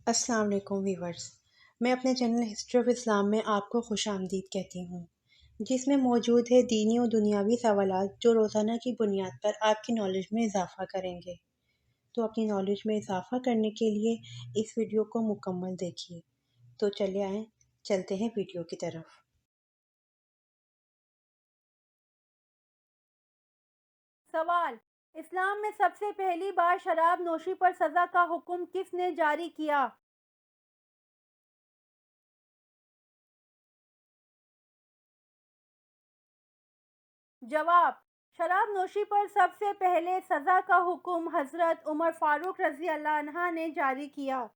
السلام علیکم ویورز، میں اپنے چینل ہسٹری آف اسلام میں آپ کو خوش آمدید کہتی ہوں، جس میں موجود ہے دینی و دنیاوی سوالات جو روزانہ کی بنیاد پر آپ کی نالج میں اضافہ کریں گے۔ تو اپنی نالج میں اضافہ کرنے کے لیے اس ویڈیو کو مکمل دیکھیے۔ تو چلے آئیں، چلتے ہیں ویڈیو کی طرف۔ سوال: اسلام میں سب سے پہلی بار شراب نوشی پر سزا کا حکم کس نے جاری کیا؟ جواب: شراب نوشی پر سب سے پہلے سزا کا حکم حضرت عمر فاروق رضی اللہ عنہ نے جاری کیا۔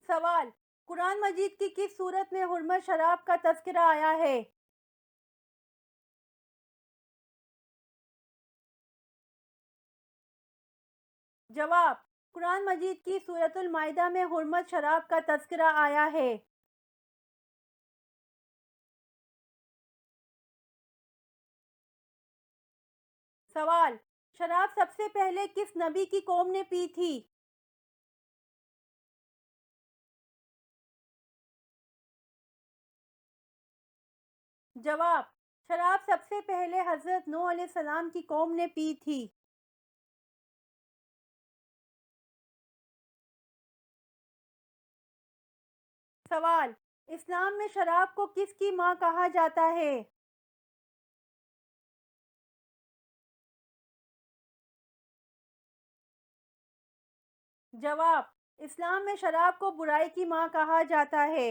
سوال: قرآن مجید کی کس سورت میں حرمت شراب کا تذکرہ آیا ہے؟ جواب: قرآن مجید کی سورۃ المائدہ میں حرمت شراب کا تذکرہ آیا ہے۔ سوال: شراب سب سے پہلے کس نبی کی قوم نے پی تھی؟ جواب: شراب سب سے پہلے حضرت نوح علیہ السلام کی قوم نے پی تھی۔ سوال: اسلام میں شراب کو کس کی ماں کہا جاتا ہے؟ جواب: اسلام میں شراب کو برائی کی ماں کہا جاتا ہے۔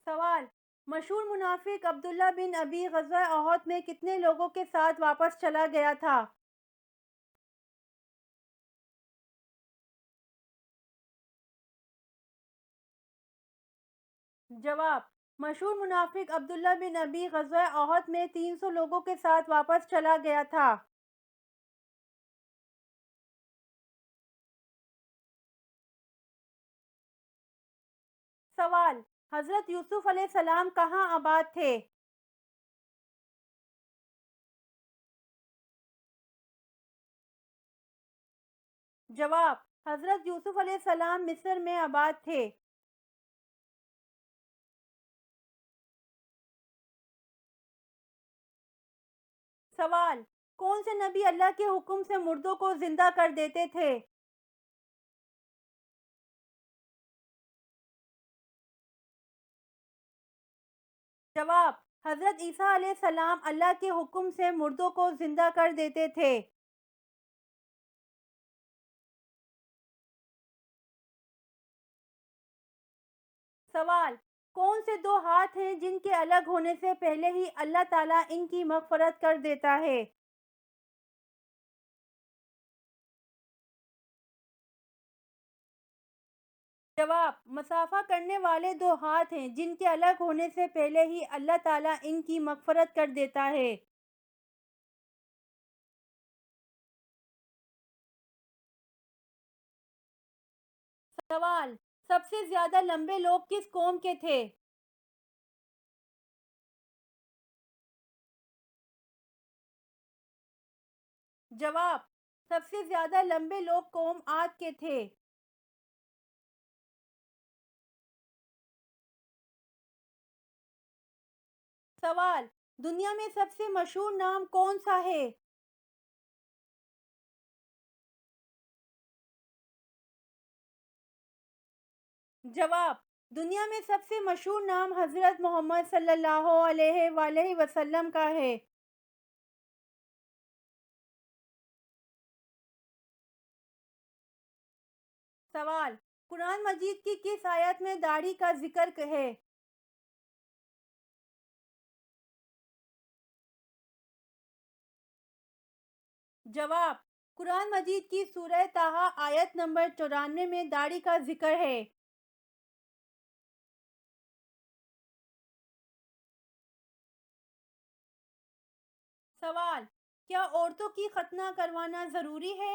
سوال: مشہور منافق عبداللہ بن ابی غزوہ احد میں کتنے لوگوں کے ساتھ واپس چلا گیا تھا؟ جواب: مشہور منافق عبداللہ بن ابی غزوہ احد میں 300 لوگوں کے ساتھ واپس چلا گیا تھا۔ سوال: حضرت یوسف علیہ السلام کہاں آباد تھے؟ جواب: حضرت یوسف علیہ السلام مصر میں آباد تھے۔ سوال: کون سے نبی اللہ کے حکم سے مردوں کو زندہ کر دیتے تھے؟ جواب: حضرت عیسیٰ علیہ السلام اللہ کے حکم سے مردوں کو زندہ کر دیتے تھے۔ سوال: کون سے دو ہاتھ ہیں جن کے الگ ہونے سے پہلے ہی اللہ تعالیٰ ان کی مغفرت کر دیتا ہے؟ جواب: مصافحہ کرنے والے دو ہاتھ ہیں جن کے الگ ہونے سے پہلے ہی اللہ تعالیٰ ان کی مغفرت کر دیتا ہے۔ سوال: سب سے زیادہ لمبے لوگ کس قوم کے تھے؟ جواب: سب سے زیادہ لمبے لوگ قوم عاد کے تھے۔ سوال: دنیا میں سب سے مشہور نام کون سا ہے؟ جواب: دنیا میں سب سے مشہور نام حضرت محمد صلی اللہ علیہ وآلہ وسلم کا ہے۔ سوال: قرآن مجید کی کس آیت میں داڑھی کا ذکر ہے؟ جواب: قرآن مجید کی سورہ طٰہٰ آیت نمبر 94 میں داڑھی کا ذکر ہے۔ سوال: کیا عورتوں کی ختنہ کروانا ضروری ہے؟